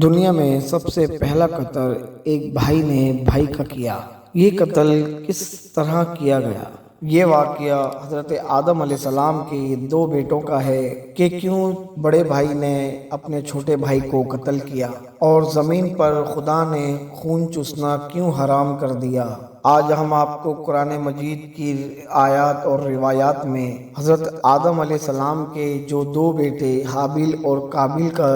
دنیا میں سب سے پہلا قتل ایک بھائی نے بھائی کا کیا۔ یہ قتل کس طرح کیا گیا؟ یہ واقعہ حضرت آدم علیہ السلام کے دو بیٹوں کا ہے کہ کیوں بڑے بھائی نے اپنے چھوٹے بھائی کو قتل کیا اور زمین پر خدا نے خون چوسنا کیوں حرام کر دیا۔ آج ہم آپ کو قرآن مجید کی آیات اور روایات میں حضرت آدم علیہ السلام کے جو دو بیٹے حابیل اور قابیل کا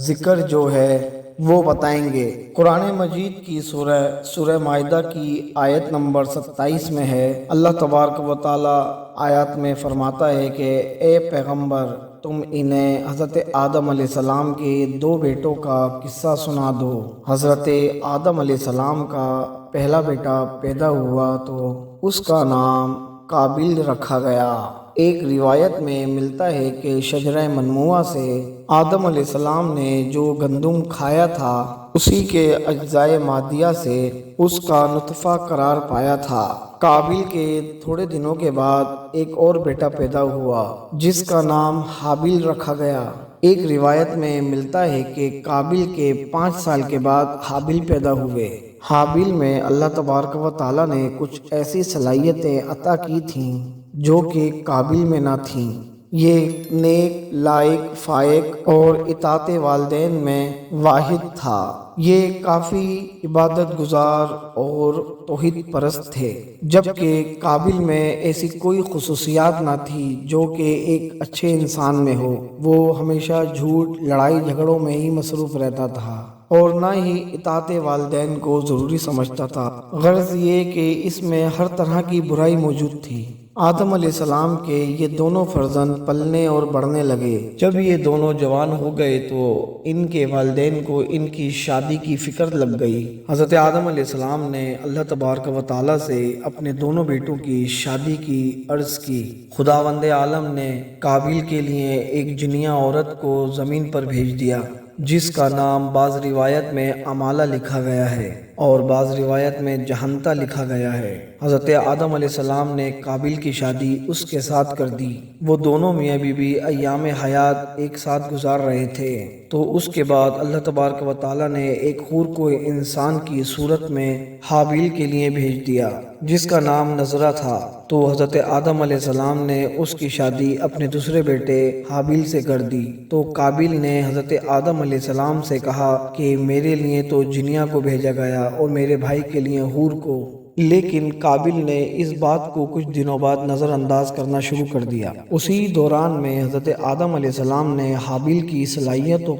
ذکر جو ہے وہ بتائیں گے۔ قرآن مجید کی سورہ مائدہ کی آیت نمبر 27 میں ہے، اللہ تبارک و تعالی آیات میں فرماتا ہے کہ اے پیغمبر تم انہیں حضرت آدم علیہ السلام کے دو بیٹوں کا قصہ سنا دو۔ حضرت آدم علیہ السلام کا پہلا بیٹا پیدا ہوا تو اس کا نام قابیل رکھا گیا۔ ایک روایت میں ملتا ہے کہ شجرہ منموعہ سے آدم علیہ السلام نے جو گندم کھایا تھا اسی کے اجزائے مادیہ سے اس کا نطفہ قرار پایا تھا۔ قابیل کے تھوڑے دنوں کے بعد ایک اور بیٹا پیدا ہوا جس کا نام حابیل رکھا گیا۔ ایک روایت میں ملتا ہے کہ قابیل کے 5 سال کے بعد حابیل پیدا ہوئے۔ حابیل میں اللہ تبارک و تعالی نے کچھ ایسی صلاحیتیں عطا کی تھیں جو کہ قابیل میں نہ تھیں۔ یہ نیک، لائق، فائق اور اطاعت والدین میں واحد تھا۔ یہ کافی عبادت گزار اور توحید پرست تھے، جبکہ قابیل میں ایسی کوئی خصوصیات نہ تھی جو کہ ایک اچھے انسان میں ہو۔ وہ ہمیشہ جھوٹ، لڑائی جھگڑوں میں ہی مصروف رہتا تھا اور نہ ہی اطاعت والدین کو ضروری سمجھتا تھا۔ غرض یہ کہ اس میں ہر طرح کی برائی موجود تھی۔ آدم علیہ السلام کے یہ دونوں فرزند پلنے اور بڑھنے لگے۔ جب یہ دونوں جوان ہو گئے تو ان کے والدین کو ان کی شادی کی فکر لگ گئی۔ حضرت آدم علیہ السلام نے اللہ تبارک و تعالی سے اپنے دونوں بیٹوں کی شادی کی عرض کی۔ خداوند عالم نے قابیل کے لیے ایک جنیا عورت کو زمین پر بھیج دیا جس کا نام بعض روایت میں امالہ لکھا گیا ہے اور بعض روایت میں جہنتا لکھا گیا ہے۔ حضرت آدم علیہ السلام نے قابیل کی شادی اس کے ساتھ کر دی۔ وہ دونوں میاں بیوی ایام حیات ایک ساتھ گزار رہے تھے تو اس کے بعد اللہ تبارک و تعالی نے ایک حور کو انسان کی صورت میں حابیل کے لیے بھیج دیا جس کا نام نظرہ تھا۔ تو حضرت آدم علیہ السلام نے اس کی شادی اپنے دوسرے بیٹے حابیل سے کر دی۔ تو قابیل نے حضرت آدم علیہ السلام سے کہا کہ میرے لیے تو جنیا کو بھیجا گیا اور میرے بھائی کے لیے حور کو، لیکن قابیل نے اس بات کو کچھ دنوں بعد نظر انداز کرنا شروع کر دیا۔ اسی دوران میں حضرت آدم علیہ السلام نے حابیل کی صلاحیتوں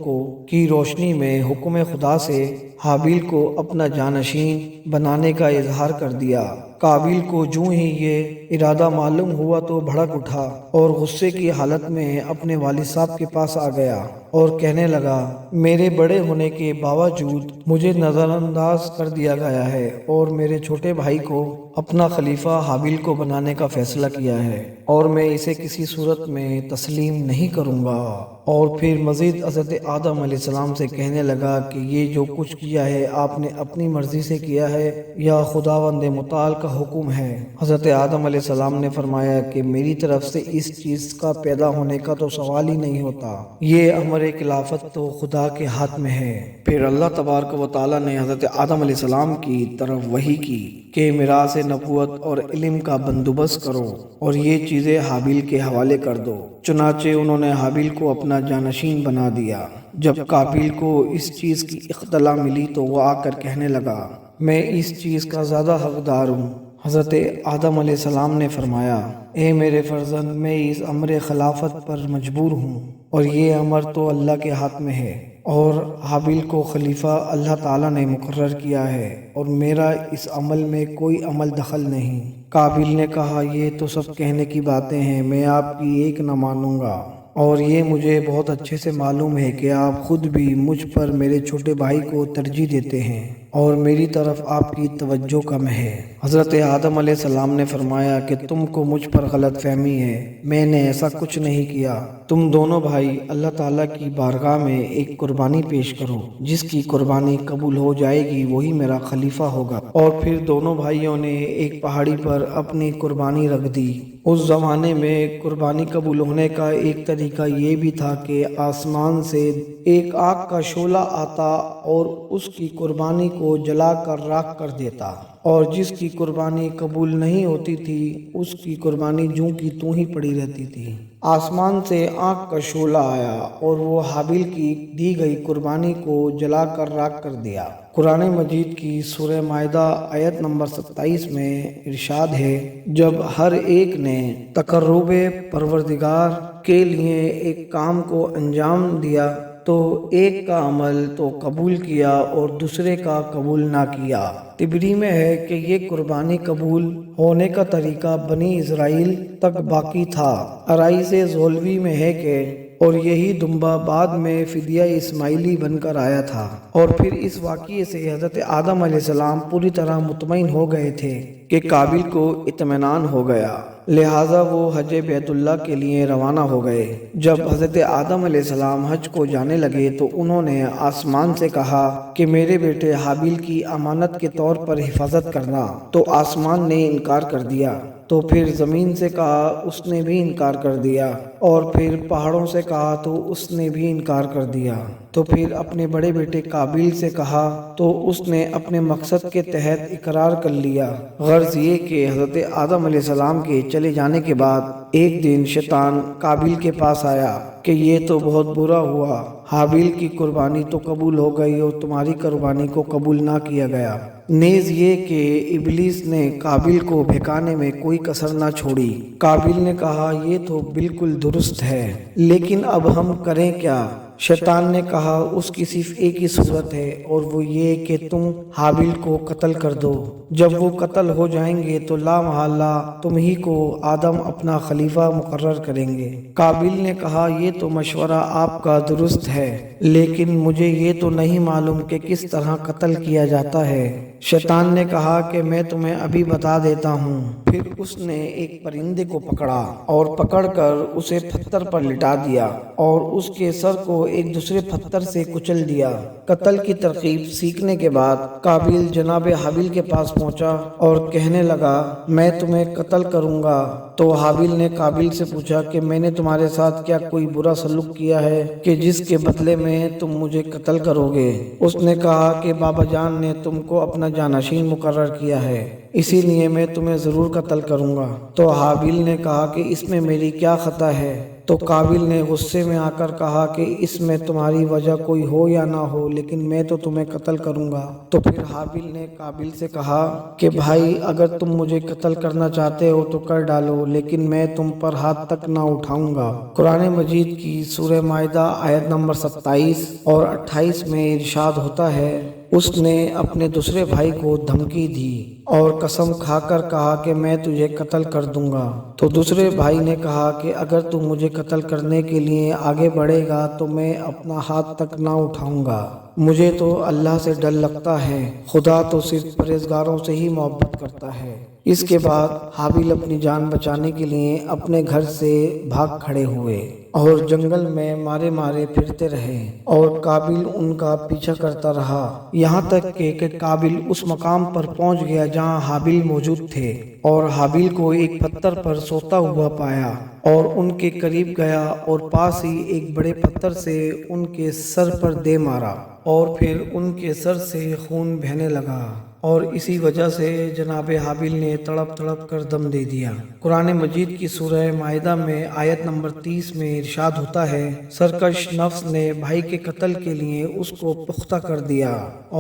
کی روشنی میں حکم خدا سے حابیل کو اپنا جانشین بنانے کا اظہار کر دیا۔ قابیل کو جوں ہی یہ ارادہ معلوم ہوا تو بھڑک اٹھا اور غصے کی حالت میں اپنے والد صاحب کے پاس آ گیا اور کہنے لگا، میرے بڑے ہونے کے باوجود مجھے نظر انداز کر دیا گیا ہے اور میرے چھوٹے بھائی کو اپنا خلیفہ حابیل کو بنانے کا فیصلہ کیا ہے اور میں اسے کسی صورت میں تسلیم نہیں کروں گا۔ اور پھر مزید حضرت آدم علیہ السلام سے کہنے لگا کہ یہ جو کچھ کیا ہے آپ نے اپنی مرضی سے کیا ہے یا خداوند متعال کا حکم ہے؟ حضرت آدم علیہ السلام نے فرمایا کہ میری طرف سے اس چیز کا پیدا ہونے کا تو سوال ہی نہیں ہوتا، یہ امر خلافت تو خدا کے ہاتھ میں ہے۔ پھر اللہ تبارک و تعالی نے حضرت آدم علیہ السلام کی طرف وحی کی کہ میراث نبوت اور علم کا بندوبست کرو اور یہ چیزیں حابیل کے حوالے کر دو۔ چنانچہ انہوں نے حابیل کو اپنا جانشین بنا دیا۔ جب قابیل کو اس چیز کی اطلاع ملی تو وہ آ کر کہنے لگا، میں اس چیز کا زیادہ حقدار ہوں۔ حضرت آدم علیہ السلام نے فرمایا، اے میرے فرزند، میں اس امر خلافت پر مجبور ہوں اور یہ امر تو اللہ کے ہاتھ میں ہے اور حابیل کو خلیفہ اللہ تعالیٰ نے مقرر کیا ہے اور میرا اس عمل میں کوئی عمل دخل نہیں۔ قابیل نے کہا، یہ تو سب کہنے کی باتیں ہیں، میں آپ کی ایک نہ مانوں گا اور یہ مجھے بہت اچھے سے معلوم ہے کہ آپ خود بھی مجھ پر میرے چھوٹے بھائی کو ترجیح دیتے ہیں اور میری طرف آپ کی توجہ کم ہے۔ حضرت آدم علیہ السلام نے فرمایا کہ تم کو مجھ پر غلط فہمی ہے، میں نے ایسا کچھ نہیں کیا۔ تم دونوں بھائی اللہ تعالیٰ کی بارگاہ میں ایک قربانی پیش کرو، جس کی قربانی قبول ہو جائے گی وہی میرا خلیفہ ہوگا۔ اور پھر دونوں بھائیوں نے ایک پہاڑی پر اپنی قربانی رکھ دی۔ اس زمانے میں قربانی قبول ہونے کا ایک طریقہ یہ بھی تھا کہ آسمان سے ایک آگ کا شعلہ آتا اور اس کی قربانی کو جلا کر راکھ کر دیتا، اور جس کی قربانی قبول نہیں ہوتی تھی اس کی قربانی جوں کی توں ہی پڑی رہتی تھی۔ آسمان سے آگ کا شعلہ آیا اور وہ حابیل کی دی گئی قربانی کو جلا کر راکھ کر دیا۔ قرآن مجید کی سورہ مائدہ آیت نمبر 27 میں ارشاد ہے، جب ہر ایک نے تقرب پروردگار کے لیے ایک کام کو انجام دیا تو ایک کا عمل تو قبول کیا اور دوسرے کا قبول نہ کیا۔ تبری میں ہے کہ یہ قربانی قبول ہونے کا طریقہ بنی اسرائیل تک باقی تھا۔ ارائیس زولوی میں ہے کہ اور یہی دمبا بعد میں فدیہ اسماعیلی بن کر آیا تھا، اور پھر اس واقعے سے حضرت آدم علیہ السلام پوری طرح مطمئن ہو گئے تھے کہ قابل کو اطمینان ہو گیا، لہٰذا وہ حج بیت اللہ کے لیے روانہ ہو گئے۔ جب حضرت آدم علیہ السلام حج کو جانے لگے تو انہوں نے آسمان سے کہا کہ میرے بیٹے حابیل کی امانت کے طور پر حفاظت کرنا، تو آسمان نے انکار کر دیا۔ تو پھر زمین سے کہا، اس نے بھی انکار کر دیا، اور پھر پہاڑوں سے کہا تو اس نے بھی انکار کر دیا۔ تو پھر اپنے بڑے بیٹے قابیل سے کہا تو اس نے اپنے مقصد کے تحت اقرار کر لیا۔ غرض یہ کہ حضرت آدم علیہ السلام کے چلے جانے کے بعد ایک دن شیطان قابیل کے پاس آیا کہ یہ تو بہت برا ہوا، حابیل کی قربانی تو قبول ہو گئی اور تمہاری قربانی کو قبول نہ کیا گیا۔ نیز یہ کہ ابلیس نے قابیل کو بہکانے میں کوئی کسر نہ چھوڑی۔ قابیل نے کہا یہ تو بالکل درست ہے، لیکن اب ہم کریں کیا؟ شیطان نے کہا اس کی صرف ایک ہی صورت ہے، اور وہ یہ کہ تم حابیل کو قتل کر دو۔ جب وہ قتل ہو جائیں گے تو لا محالہ تم ہی کو آدم اپنا خلیفہ مقرر کریں گے۔ قابیل نے کہا یہ تو مشورہ آپ کا درست ہے، لیکن مجھے یہ تو نہیں معلوم کہ کس طرح قتل کیا جاتا ہے۔ شیطان نے کہا کہ میں تمہیں ابھی بتا دیتا ہوں۔ پھر اس نے ایک پرندے کو پکڑا اور پکڑ کر اسے پتھر پر لٹا دیا اور اس کے سر کو ایک دوسرے پتھر سے کچل دیا۔ قتل کی ترکیب سیکھنے کے بعد قابیل جناب حابیل کے پاس پہنچا اور کہنے لگا میں تمہیں قتل کروں گا۔ تو حابیل نے قابیل سے پوچھا کہ میں نے تمہارے ساتھ کیا کوئی برا سلوک کیا ہے کہ جس کے بدلے میں تم مجھے قتل کرو گے؟ اس نے کہا کہ بابا جان نے تم کو اپنا جانشین مقرر کیا ہے، اسی لیے میں تمہیں ضرور قتل کروں گا۔ تو حابیل نے کہا کہ اس میں میری کیا خطا ہے؟ تو قابیل نے غصے میں آ کر کہا کہ اس میں تمہاری وجہ کوئی ہو یا نہ ہو، لیکن میں تو تمہیں قتل کروں گا۔ تو پھر حابیل نے قابیل سے کہا کہ بھائی اگر تم مجھے قتل کرنا چاہتے ہو تو کر ڈالو، لیکن میں تم پر ہاتھ تک نہ اٹھاؤں گا۔ قرآن مجید کی سورہ مائدہ آیت نمبر 27 اور 28 میں ارشاد ہوتا ہے، اس نے اپنے دوسرے بھائی کو دھمکی دی اور قسم کھا کر کہا کہ میں تجھے قتل کر دوں گا۔ تو دوسرے بھائی نے کہا کہ اگر تم مجھے قتل کرنے کے لیے آگے بڑھے گا تو میں اپنا ہاتھ تک نہ اٹھاؤں گا۔ مجھے تو اللہ سے ڈر لگتا ہے، خدا تو صرف پرہیزگاروں سے ہی محبت کرتا ہے۔ اس کے بعد حابیل اپنی جان بچانے کے لیے اپنے گھر سے بھاگ کھڑے ہوئے اور جنگل میں مارے مارے پھرتے رہے، اور قابیل ان کا پیچھا کرتا رہا، یہاں تک کہ قابیل اس مقام پر پہنچ گیا جہاں حابیل موجود تھے، اور حابیل کو ایک پتھر پر سوتا ہوا پایا اور ان کے قریب گیا اور پاس ہی ایک بڑے پتھر سے ان کے سر پر دے مارا، اور پھر ان کے سر سے خون بہنے لگا، اور اسی وجہ سے جناب حابیل نے تڑپ تڑپ کر دم دے دیا۔ قرآن مجید کی سورہ مائدہ میں آیت نمبر 30 میں ارشاد ہوتا ہے، سرکش نفس نے بھائی کے قتل کے لیے اس کو پختہ کر دیا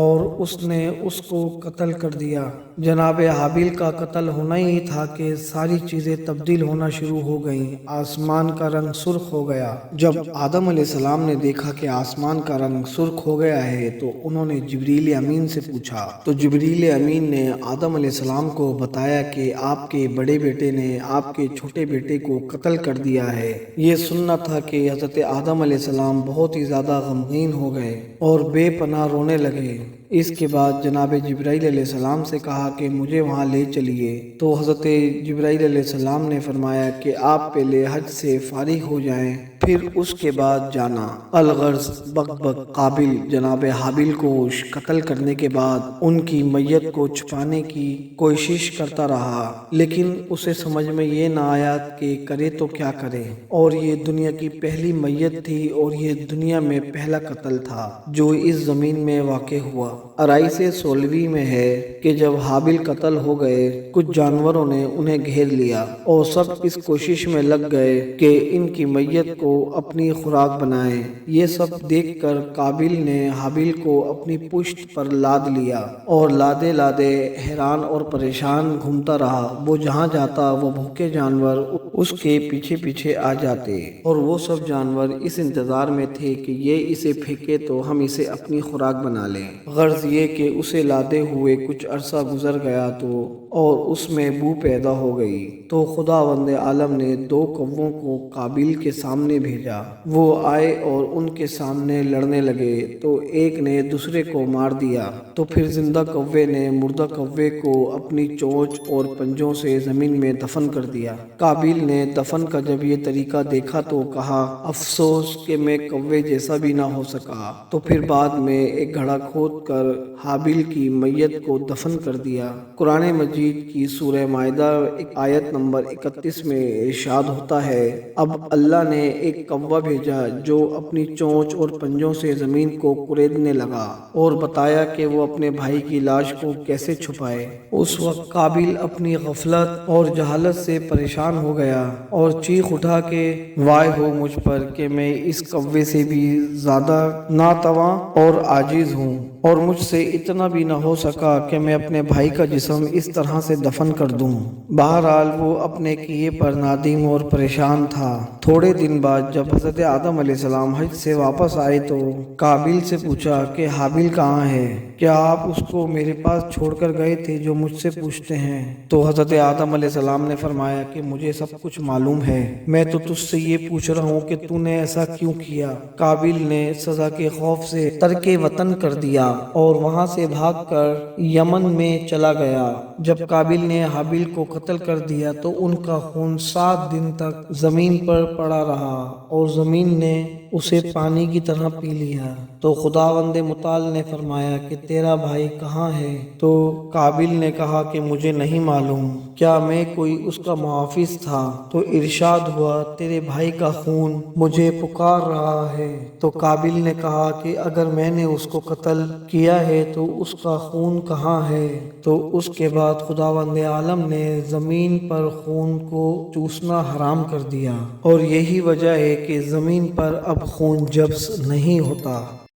اور اس نے اس کو قتل کر دیا۔ جناب حابیل کا قتل ہونا ہی تھا کہ ساری چیزیں تبدیل ہونا شروع ہو گئیں، آسمان کا رنگ سرخ ہو گیا۔ جب آدم علیہ السلام نے دیکھا کہ آسمان کا رنگ سرخ ہو گیا ہے تو انہوں نے جبریل امین سے پوچھا، تو جبریل امین نے آدم علیہ السلام کو بتایا کہ آپ کے بڑے بیٹے نے آپ کے چھوٹے بیٹے کو قتل کر دیا ہے۔ یہ سننا تھا کہ حضرت آدم علیہ السلام بہت ہی زیادہ غمگین ہو گئے اور بے پناہ رونے لگے۔ اس کے بعد جناب جبرائیل علیہ السلام سے کہا کہ مجھے وہاں لے چلیے، تو حضرت جبرائیل علیہ السلام نے فرمایا کہ آپ پہلے حج سے فارغ ہو جائیں، پھر اس کے بعد جانا۔ الغرض بک قابل جناب حابیل کو قتل کرنے کے بعد ان کی میت کو چھپانے کی کوشش کرتا رہا، لیکن اسے سمجھ میں یہ نہ آیا کہ کرے تو کیا کرے، اور یہ دنیا کی پہلی میت تھی اور یہ دنیا میں پہلا قتل تھا جو اس زمین میں واقع ہوا۔ آرائش سولہویں میں ہے کہ جب حابیل قتل ہو گئے، کچھ جانوروں نے انہیں گھیر لیا اور سب اس کوشش میں لگ گئے کہ ان کی میت کو اپنی خوراک بنائیں۔ یہ سب دیکھ کر قابل نے حابیل کو اپنی پشت پر لاد لیا اور لادے لادے حیران اور پریشان گھومتا رہا۔ وہ جہاں جاتا وہ بھوکے جانور اس کے پیچھے پیچھے آ جاتے اور وہ سب جانور اس انتظار میں تھے کہ یہ اسے پھینکے تو ہم اسے اپنی خوراک بنا لیں۔ غرض یہ کہ اسے لادے ہوئے کچھ عرصہ گزر گیا تو اور اس میں بو پیدا ہو گئی، تو خداوند عالم نے 2 کووں کو قابل کے سامنے بھیجا۔ وہ آئے اور ان کے سامنے لڑنے لگے، تو ایک نے دوسرے کو مار دیا، تو پھر زندہ کوے نے مردہ کوے کو اپنی چونچ اور پنجوں سے زمین میں دفن کر دیا۔ قابل نے دفن کا جب یہ طریقہ دیکھا تو کہا افسوس کہ میں کوے جیسا بھی نہ ہو سکا، تو پھر بعد میں ایک گڑھا کھود کر حابیل کی میت کو دفن کر دیا۔ قرآن مجید کی سورہ مائدہ آیت نمبر 31 میں ارشاد ہوتا ہے، اب اللہ نے ایک کوا بھیجا جو اپنی چونچ اور پنجوں سے زمین کو کریدنے لگا اور بتایا کہ وہ اپنے بھائی کی لاش کو کیسے چھپائے۔ اس وقت قابل اپنی غفلت اور جہالت سے پریشان ہو گیا اور چیخ اٹھا کہ وائے ہو مجھ پر کہ میں اس کوے سے بھی زیادہ ناتواں اور عاجز ہوں، اور مجھ سے اتنا بھی نہ ہو سکا کہ میں اپنے بھائی کا جسم اس طرح سے دفن کر دوں۔ بہرحال وہ اپنے کیے پر نادم اور پریشان تھا۔ تھوڑے دن بعد جب حضرت آدم علیہ السلام حج سے واپس آئے تو قابل سے پوچھا کہ حابیل کہاں ہے؟ کیا آپ اس کو میرے پاس چھوڑ کر گئے تھے جو مجھ سے پوچھتے ہیں؟ تو حضرت آدم علیہ السلام نے فرمایا کہ مجھے سب کچھ معلوم ہے، میں تو تجھ سے یہ پوچھ رہا ہوں کہ تو نے ایسا کیوں کیا؟ قابل نے سزا کے خوف سے ترک وطن کر دیا اور وہاں سے بھاگ کر یمن میں چلا گیا۔ جب قابل نے حابیل کو قتل کر دیا تو ان کا خون 7 دن تک زمین پر پڑا رہا اور زمین نے اسے پانی کی طرح پی لیا۔ تو خداوند متعال نے فرمایا کہ تیرا بھائی کہاں ہے؟ تو قابل نے کہا کہ مجھے نہیں معلوم، کیا میں کوئی اس کا محافظ تھا؟ تو ارشاد ہوا تیرے بھائی کا خون مجھے پکار رہا ہے۔ تو قابل نے کہا کہ اگر میں نے اس کو قتل کیا ہے تو اس کا خون کہاں ہے؟ تو اس کے بعد خداوند عالم نے زمین پر خون کو چوسنا حرام کر دیا، اور یہی وجہ ہے کہ زمین پر اب خون جبس نہیں ہوتا۔